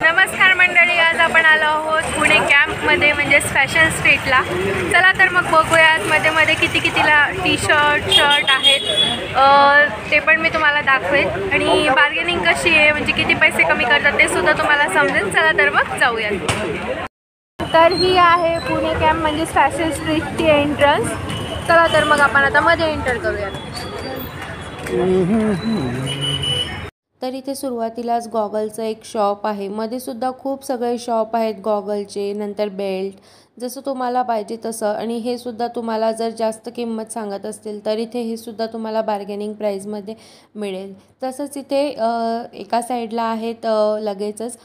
नमस्कार मंडळी, आज आपण आलो आहोत पुणे कॅम्पमध्ये म्हणजेच फॅशन स्ट्रीटला। चला तर मग बघूयात मध्ये मध्ये कितीला टी शर्ट आहेत ते पण मी तुम्हाला दाखवेन आणि बार्गेनिंग कशी आहे म्हणजे किती पैसे कमी करतात ते सुद्धा तुम्हाला समजेल। चला तर मग जाऊयात। तर ही आहे पुणे कॅम्प म्हणजेच फॅशन स्ट्रीटची एंट्रन्स। चला तर मग आपण आता मध्ये एंटर करूयात। तर इथे सुरुवातीलाच गॉगलचं एक शॉप आहे, मध्ये सुद्धा खूप सगळे शॉप आहेत गॉगलचे, नंतर बेल्ट जसं तुम्हाला पाहिजे तसं। आणि हे सुद्धा तुम्हाला जर जास्त किंमत सांगत असतील तर इथे हे सुद्धा तुम्हाला बार्गेनिंग प्राईजमध्ये मिळेल। तसंच इथे एका साईडला आहेत लगेचच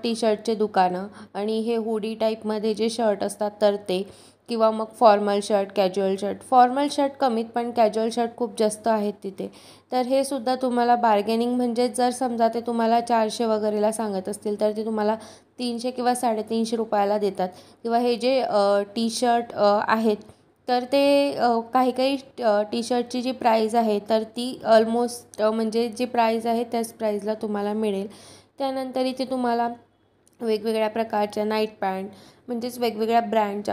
टी शर्टचे दुकानं आणि हे हुडी टाईपमध्ये जे शर्ट असतात तर ते, किंवा मग formal shirt, casual shirt. Formal shirt कमीत पण कॅज्युअल शर्ट खूप जास्त आहेत तिथे। तर हे सुद्धा तुम्हाला बार्गेनिंग म्हणजे जर समजा ते तुम्हाला 400 वगैरेला सांगत असतील तर ते तुम्हाला 300 किंवा 350 रुपयाला देतात। किंवा हे जे टी शर्ट आहेत तर ते काही टी शर्टची जी प्राईज आहे तर ती ऑलमोस्ट म्हणजे जी प्राईज आहे त्याच प्राईजला तुम्हाला मिळेल। त्यानंतर इथे तुम्हाला वेगवेगळ्या प्रकारच्या नाईट पॅन्ट म्हणजेच वेगवेगळ्या ब्रँड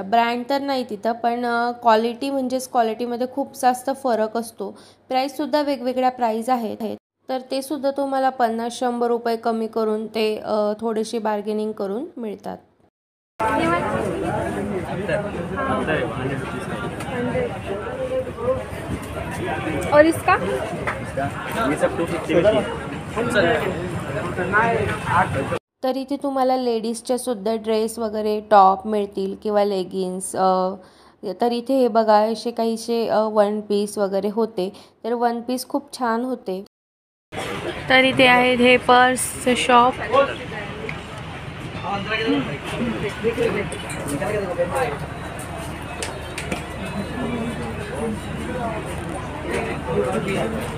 तर नाही तिथं, पण क्वालिटी म्हणजेच क्वालिटीमध्ये खूप जास्त फरक असतो। प्राईससुद्धा वेगवेगळ्या प्राईज आहेत, तर ते सुद्धा तुम्हाला 50-100 रुपये कमी करून ते थोडीशी बार्गेनिंग करून मिळतात। और इसका ये सब 250 तर इथे तुम्हाला लेडीजच्या सुद्धा ड्रेस वगैरे टॉप मिळतील किंवा लेगिन्स। तर इथे हे बघा असे काहीसे वन पीस वगैरे होते, तर वन पीस खूप छान होते। तर इथे आहेत हे पर्सचे शॉप।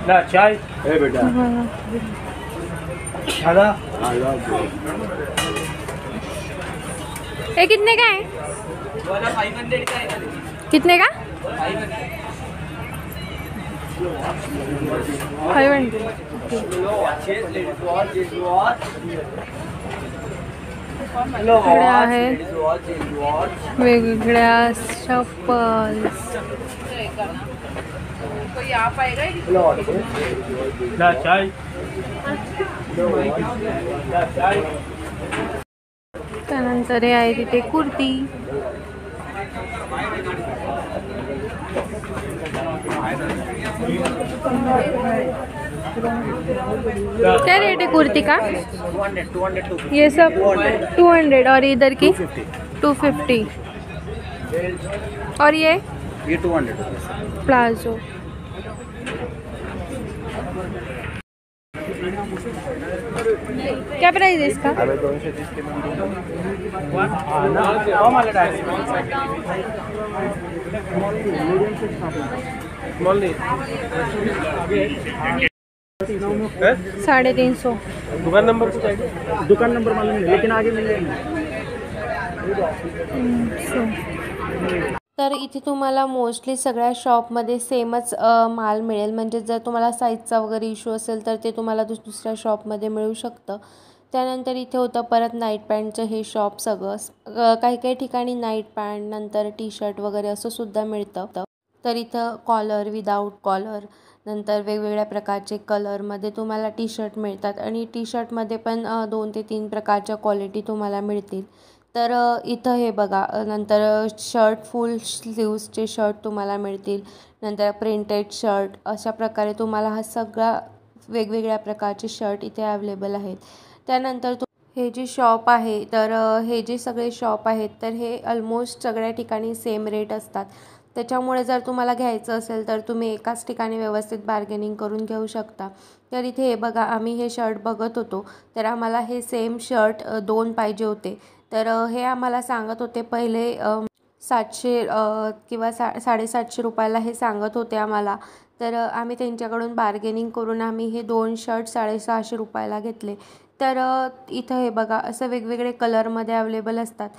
ना चाय है बेटा। दादा ये कितने का है? कितने का? 500। आहेत वेगवेगळ्या चप्पल्स। ना चाय त्यानंतर हे आहे तिथे कुर्ती। क्या रेट है कुर्ती का? 200 ये सब 200 और इधर की 250 और ये 200 प्लाजो। क्या प्राइस है इसका? अबे 230 के में 350। दुकान नंबर मालूम नहीं, लेकिन आगे मिल जाएंगे। तर इथे तुम्हाला मोस्टली सगळ्या शॉपमध्ये सेमच माल मिळेल। म्हणजे जर तुम्हाला साईजचा वगैरे इश्यू असेल तर ते तुम्हाला दुसऱ्या शॉपमध्ये मिळू शकतं। त्यानंतर इथे होतं परत नाईट पॅन्टचं हे शॉप सगळं। काही ठिकाणी नाईट पॅन्ट नंतर टी शर्ट वगैरे असं सुद्धा मिळतं। तर इथं कॉलर, विदाऊट कॉलर, नंतर वेगवेगळ्या प्रकारचे कलरमध्ये तुम्हाला टी शर्ट मिळतात आणि टी शर्टमध्ये पण 2 ते 3 प्रकारच्या क्वालिटी तुम्हाला मिळतील। तर इथं हे बघा, नंतर शर्ट फुल स्लीव्सचे शर्ट तुम्हाला मिळतील, नंतर प्रिंटेड शर्ट, अशा प्रकारे तुम्हाला हा सगळा वेगवेगळ्या प्रकारचे शर्ट इथे अवेलेबल आहेत। त्यानंतर हे जे शॉप आहे तर हे जे सगळे शॉप आहेत तर हे ऑलमोस्ट सगळ्या ठिकाणी सेम रेट असतात। त्याच्यामुळे जर तुम्हाला घ्यायचं असेल तर तुम्ही एकाच ठिकाणी व्यवस्थित बार्गेनिंग करून घेऊ शकता। तर इथे हे बघा, आम्ही हे शर्ट बघत होतो तर आम्हाला हे सेम शर्ट 2 पाहिजे होते। तर हे आम्हाला सांगत होते पहिले 700 किंवा 750 रुपयाला हे सांगत होते आम्हाला। तर आम्ही त्यांच्याकडून बार्गेनिंग करून आम्ही हे 2 शर्ट 650 रुपयाला घेतले। तर इथं हे बघा असं वेगवेगळे कलरमध्ये अवेलेबल असतात।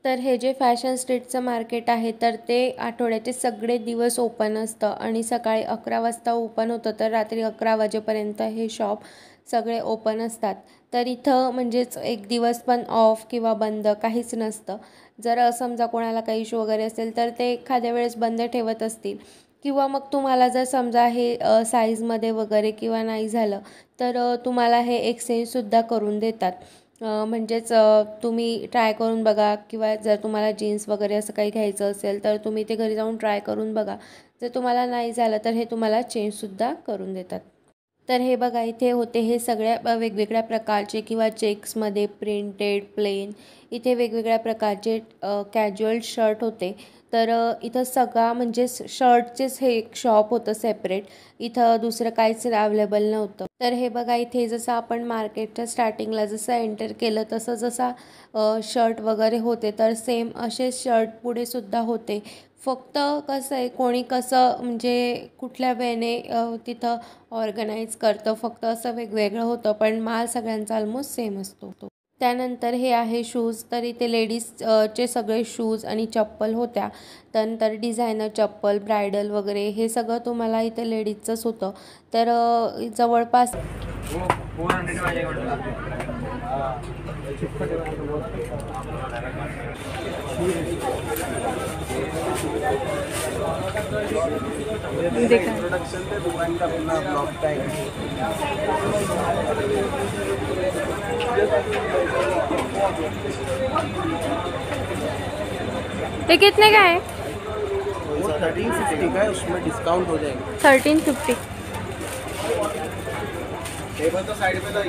तर हे जे फॅशन स्ट्रीटचं मार्केट आहे तर ते आठवड्याचे सगळे दिवस ओपन असतं आणि सकाळी 11 वाजता ओपन होतं तर रात्री 11 वाजेपर्यंत हे शॉप सगळे ओपन असतात. तर इथं म्हणजेच एक दिवस पण ऑफ किंवा बंद काहीच नसतं. जर समजा कोणाला काही इश्यू वगैरे असेल तर ते एखाद्या वेळेस बंद ठेवत असतील, किंवा मग तुम्हाला जर समजा हे साईजमध्ये वगैरे किंवा नाही झालं तर तुम्हाला हे एक्सचेंजसुद्धा करून देतात. म्हणजेच तुम्ही ट्राय करून बघा, किंवा जर तुम्हाला जीन्स वगैरे असं काही घ्यायचं असेल तर तुम्ही ते घरी जाऊन ट्राय करून बघा. जर तुम्हाला नाही झालं तर हे तुम्हाला चेंजसुद्धा करून देतात. तर हे बघा, इथे होते हे सगळ्या वेगवेगळ्या प्रकारचे किंवा चेक्समध्ये प्रिंटेड, प्लेन, इथे वेगवेगळ्या प्रकारचे कॅज्युअल शर्ट होते. तर इथं सगळा म्हणजे शर्टचेच हे एक शॉप होतं सेपरेट. इथं दुसरं काहीच अवेलेबल नव्हतं. तर हे बघा, इथे जसं आपण मार्केटच्या स्टार्टिंगला जसं एंटर केलं तसं जसा शर्ट वगैरे होते, तर सेम असे शर्ट पुढे सुद्धा होते. फक्त कसं आहे, कोणी कसं म्हणजे कुठल्या वेने तिथं ऑर्गनाईज करतं, फक्त असं वेगवेगळं होतं, पण माल सगळ्यांचा ऑलमोस्ट सेम असतो. त्यानंतर हे आहे शूज. तर इथे लेडीजचे सगळे शूज आणि चप्पल होत्या. त्यानंतर डिझायनर चप्पल, ब्रायडल वगैरे हे सगळं तुम्हाला इथे लेडीजचंच होतं. तर जवळपास ये कितने का है? वो 1350 का है, उसमें डिस्काउंट हो जाएगा। 1350। टेबल तो साइड पे तो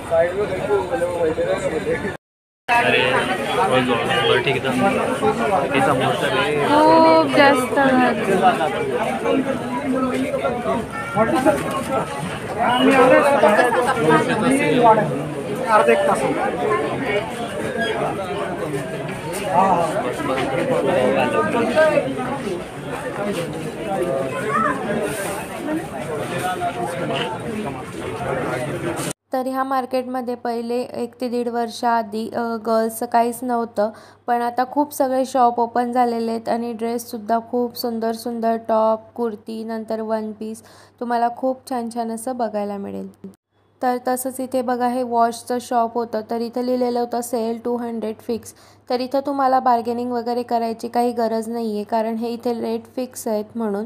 साइड में देखो अरे बरं ठीक आहे. हे समोरचं रे खूप जास्त अर्धा एक तास. तर ह्या मार्केटमध्ये पहिले 1 ते 1.5 वर्षाआधी गर्ल्सचं काहीच नव्हतं, पण आता खूप सगळे शॉप ओपन झालेले आहेत आणि ड्रेससुद्धा खूप सुंदर सुंदर टॉप, कुर्ती, नंतर वन पीस तुम्हाला खूप छान छान असं बघायला मिळेल. तर तसंच इथे बघा, हे वॉचचं शॉप होतं. तर इथं लिहिलेलं होतं सेल 200 फिक्स. तर इथं तुम्हाला बार्गेनिंग वगैरे करायची काही गरज नाही आहे, कारण हे इथे रेट फिक्स आहेत म्हणून.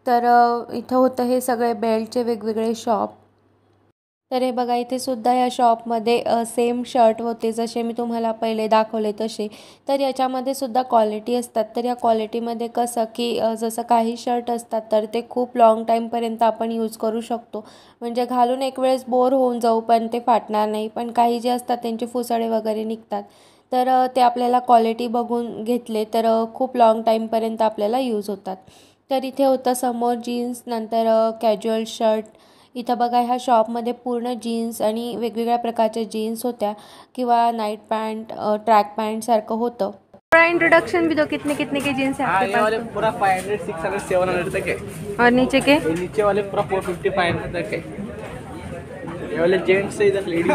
तर इथं होतं हे सगळे बेल्टचे वेगवेगळे शॉप. तर हे बघा, इथे सुद्धा या शॉपमध्ये सेम शर्ट होते जसे मी तुम्हाला पहिले दाखवले तसे. तर याच्यामध्ये सुद्धा क्वालिटी असतात. तर या क्वालिटीमध्ये कसं की जसं काही शर्ट असतात तर ते खूप लाँग टाईमपर्यंत आपण यूज करू शकतो. म्हणजे घालून एक वेळेस बोर होऊन जाऊ पण ते फाटणार नाही. पण काही जे असतात त्यांचे फुसाडे वगैरे निघतात. तर ते आपल्याला क्वालिटी बघून घेतले तर खूप लाँग टाईमपर्यंत आपल्याला यूज होतात. तर इथे होतं समोर जीन्स, नंतर कॅज्युअल शर्ट. इथं बघा, ह्या शॉपमध्ये पूर्ण जीन्स आणि वेगवेगळ्या प्रकारच्या जीन्स होत्या किंवा नाइट पैंट, ट्रैक पैंट सारखं होतं. थोड़ा इंट्रोडक्शन भी दो, कितने कितने के जीन्स है हाँ, आपके ये वाले पास? पूरा 500, 600, 700 तक है। और नीचे के? ये नीचे वाले पूरा 450, 500 तक है। ये वाले जेंट्स से इधर लेडीज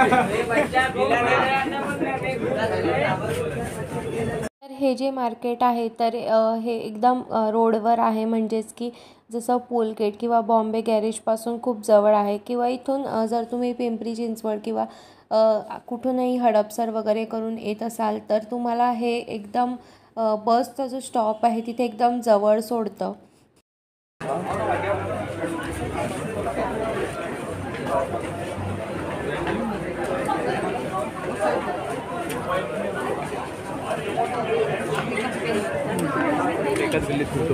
तर हे जे मार्केट आहे तर हे एकदम रोडवर आहे. म्हणजेच की जसं पुलगेट किंवा बॉम्बे गॅरेजपासून खूप जवळ आहे. किंवा इथून जर तुम्ही पिंपरी चिंचवड किंवा कुठूनही हडपसर वगैरे करून येत असाल तर तुम्हाला हे एकदम बसचा जो स्टॉप आहे तिथे एकदम जवळ सोडतं. एकाच गल्लीत होतो.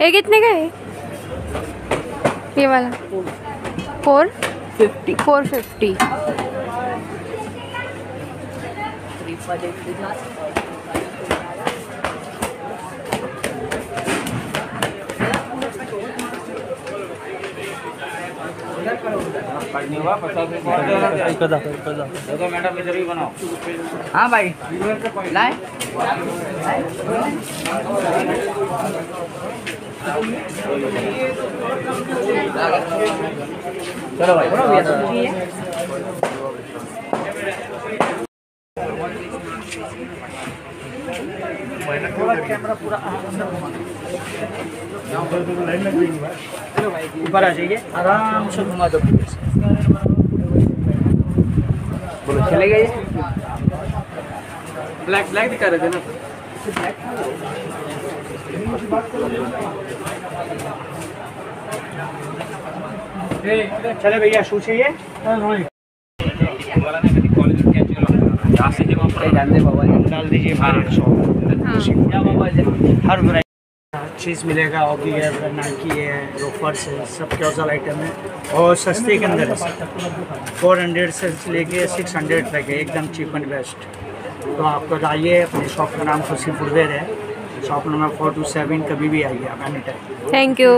ये कितने का है? ये वाला 450। मैडम इधर ही बनाओ। हाँ भाई लाए चलो भाई कैमरा पूरा ऊपर आ जाइए, आराम से घुमा दो। बोलो चले गए। ब्लैक ब्लैक दिखा रहे थे ना। चले भैया, शू चाहिए? डाल दीजिए हर वैरायटी चीज़ मिलेगा। ऑगी है, नाइकी है, लोफर्स है, सब कैजुअल आइटम है और सस्ते के अंदर है। 400 से लेके 600 तक है, एकदम चीप एंड बेस्ट। तो आपको आइए, अपने शॉप का नाम खुशी फुटवेयर है, शॉप नंबर 427, कभी भी आइए आप, एनी टाइम। थँक्यू।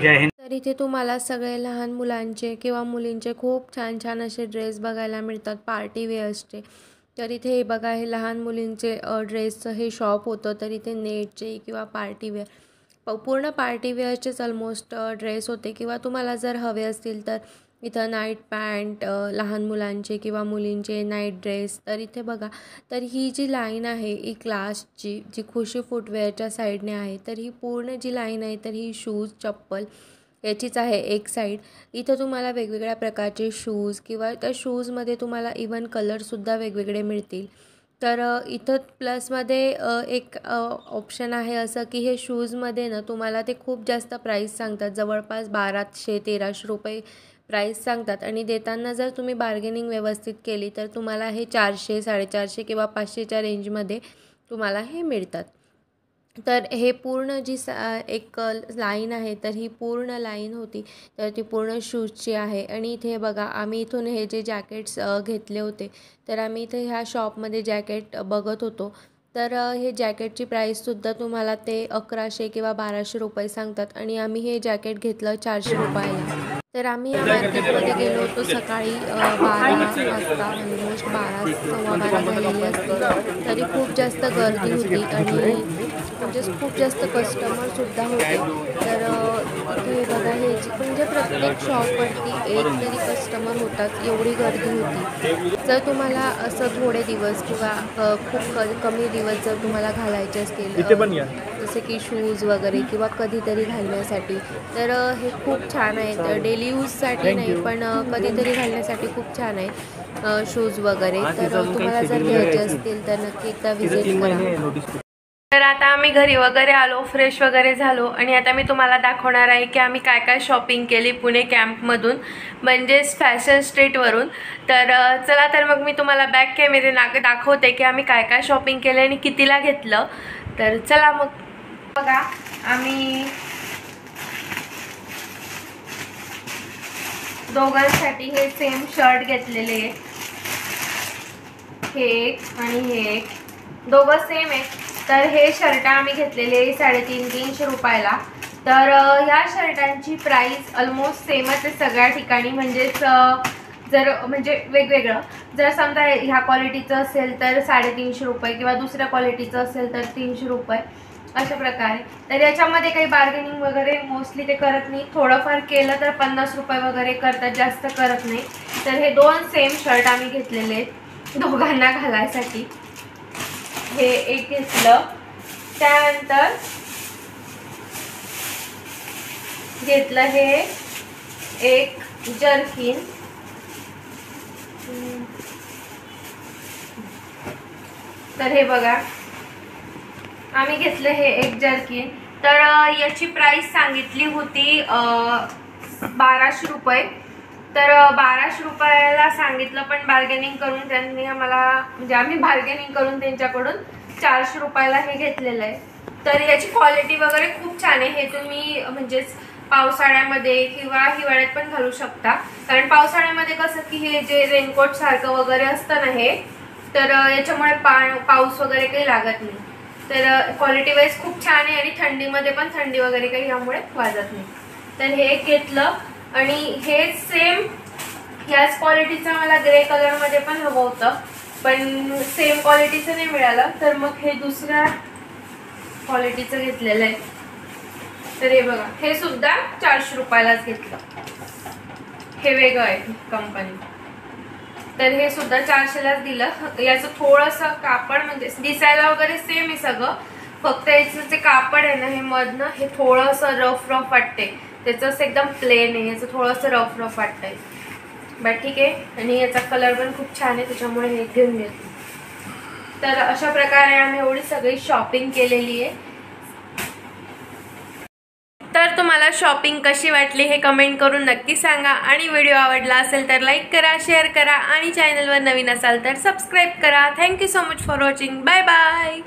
जय हिंद। तर इथे तुम्हाला सगळे लहान मुलांचे किंवा मुलींचे खूप छान छान असे ड्रेस बघायला मिळतात, पार्टी वेअर्सचे। तर इथे हे बघा, हे लहान मुलींचे ड्रेसचं हे शॉप होतं। तर इथे नेटचे किंवा पार्टी वेअर, पूर्ण पार्टी वेअरचेच ऑलमोस्ट ड्रेस होते, किंवा तुम्हाला जर हवे असतील तर इथं नाईट पॅन्ट, लहान मुलांचे किंवा मुलींचे नाईट ड्रेस। तर इथे बघा, तर ही जी लाईन आहे ही क्लासची, जी खुशी फुटवेअरच्या साईडने आहे, तर ही पूर्ण जी लाईन आहे तर ही शूज, चप्पल याचीच आहे एक साईड। इथं तुम्हाला वेगवेगळ्या प्रकारचे शूज किंवा त्या शूजमध्ये तुम्हाला इवन कलरसुद्धा वेगवेगळे मिळतील। तर इथं प्लसमध्ये एक ऑप्शन आहे असं की हे शूजमध्ये ना तुम्हाला ते खूप जास्त प्राईस सांगतात, जवळपास 1200-1300 रुपये प्राईस सांगतात, आणि देताना जर तुम्ही बार्गेनिंग व्यवस्थित केली तर तुम्हाला हे 400, 450 किंवा 500च्या रेंजमध्ये तुम्हाला हे मिळतात। तर हे पूर्ण जी एक लाईन आहे, तर ही पूर्ण लाईन होती, तर ती पूर्ण शूजची आहे। आणि इथे बघा, आम्ही इथून हे जे जॅकेट्स घेतले होते, तर आम्ही इथे ह्या शॉपमध्ये जॅकेट बघत होतो। तर हे जॅकेटची प्राईससुद्धा तुम्हाला ते 1100 किंवा 1200 रुपये सांगतात, आणि आम्ही हे जॅकेट घेतलं 400 रुपयाला। तर आम्ही या मार्केटमध्ये गेलो होतो सकाळी 12 वाजता, ऑलमोस्ट 12, सव्वा 12 झालेली असते, तरी खूप जास्त गर्दी होती आणि खूप जास्त कस्टमरसुद्धा होते। तर इथे बघा, हे म्हणजे प्रत्येक शॉपवरती एक तरी कस्टमर होतात, एवढी गर्दी होती। जर तुम्हाला असं थोडे दिवस किंवा खूप कमी दिवस जर तुम्हाला घालायचे असतील, जसे की शूज वगैरे किंवा कधीतरी घालण्यासाठी, तर हे खूप छान आहे। तर डेली यूजसाठी नाही, पण कधीतरी घालण्यासाठी खूप छान आहे शूज वगैरे। तर तुम्हाला जर घ्यायचे असतील तर नक्की एकदा व्हिजिट करा। तर आता आम्ही घरी वगैरे आलो, फ्रेश वगैरे झालो, आणि आता मी तुम्हाला दाखवणार आहे की आम्ही काय काय शॉपिंग केली पुणे कॅम्पमधून, म्हणजेच फॅशन स्ट्रीटवरून। तर चला, तर मग मी तुम्हाला बॅक कॅमेरे दाखवते की आम्ही काय काय शॉपिंग केलं आणि कितीला घेतलं। तर चला मग बघा, आम्ही दोघांसाठी हे सेम शर्ट घेतलेले, हे एक आणि हे एक, दोघं सेम आहे। तर हे शर्ट आम्ही घेतलेले 350 रुपयाला। तर ह्या शर्टांची प्राईस ऑलमोस्ट सेमच आहे सगळ्या ठिकाणी, म्हणजेच जर म्हणजे वेगवेगळं, जर समजा ह्या क्वालिटीचं असेल तर 350 रुपये, किंवा दुसऱ्या क्वालिटीचं असेल तर 300 रुपये, अशा प्रकारे। तर याच्यामध्ये काही बार्गेनिंग वगैरे मोस्टली ते करत नाही, थोडंफार केलं तर 50 रुपये वगैरे करतात, जास्त करत नाही। तर हे दोन सेम शर्ट आम्ही घेतलेले आहेत दोघांना घालायसाठी। हे एक घेतलं, त्यानंतर घेतलं हे एक जर्किन, तर हे बघा आम्ही घेतलं हे एक जर्किन। तर याची प्राइस सांगितली होती 1200 रुपये। तर 1200 रुपयाला सांगितलं, पण बार्गेनिंग करून त्यांनी आम्हाला, म्हणजे आम्ही बार्गेनिंग करून त्यांच्याकडून 400 रुपयाला हे घेतलेलं आहे। तर याची क्वालिटी वगैरे खूप छान आहे। हे तुम्ही म्हणजेच पावसाळ्यामध्ये किंवा हिवाळ्यात पण घालू शकता, कारण पावसाळ्यामध्ये कसं की हे जे रेनकोट सारखं वगैरे असतं ना हे, तर याच्यामुळे पाऊस वगैरे काही लागत नाही। तर क्वालिटी वाईज खूप छान आहे, आणि थंडीमध्ये पण थंडी वगैरे काही यामुळे वाजत नाही। तर हे घेतलं, आणि हे सेम ह्याच क्वालिटीचा मला ग्रे कलरमध्ये पण हवं होतं, पण सेम क्वालिटीचं नाही मिळालं, तर मग हे दुसऱ्या क्वालिटीचं घेतलेलं आहे. तर हे बघा, हे सुद्धा 400 रुपयालाच घेतलं. हे वेगळं आहे कंपनी, तर हे सुद्धा 400लाच दिलं. याचं थोडंसं कापड म्हणजे दिसायला वगैरे सेम आहे सगळं, फक्त याचं जे कापड आहे ना हे मधनं हे थोडंसं रफ वाटते. त्याचं असं एकदम प्लेन आहे, याचं थोडंसं रफ वाटतंय. बट ठीक आहे. आणि याचा कलर पण खूप छान आहे, त्याच्यामुळे हे घेऊन घेतलं. तर अशा प्रकारे आम्ही एवढी सगळी शॉपिंग केलेली आहे. तर तुम्हाला शॉपिंग कशी वाटली हे कमेंट करून नक्की सांगा. आणि व्हिडिओ आवडला असेल तर लाईक करा, शेअर करा आणि चॅनलवर नवीन असाल तर सबस्क्राईब करा. Thank you so much for watching. Bye bye.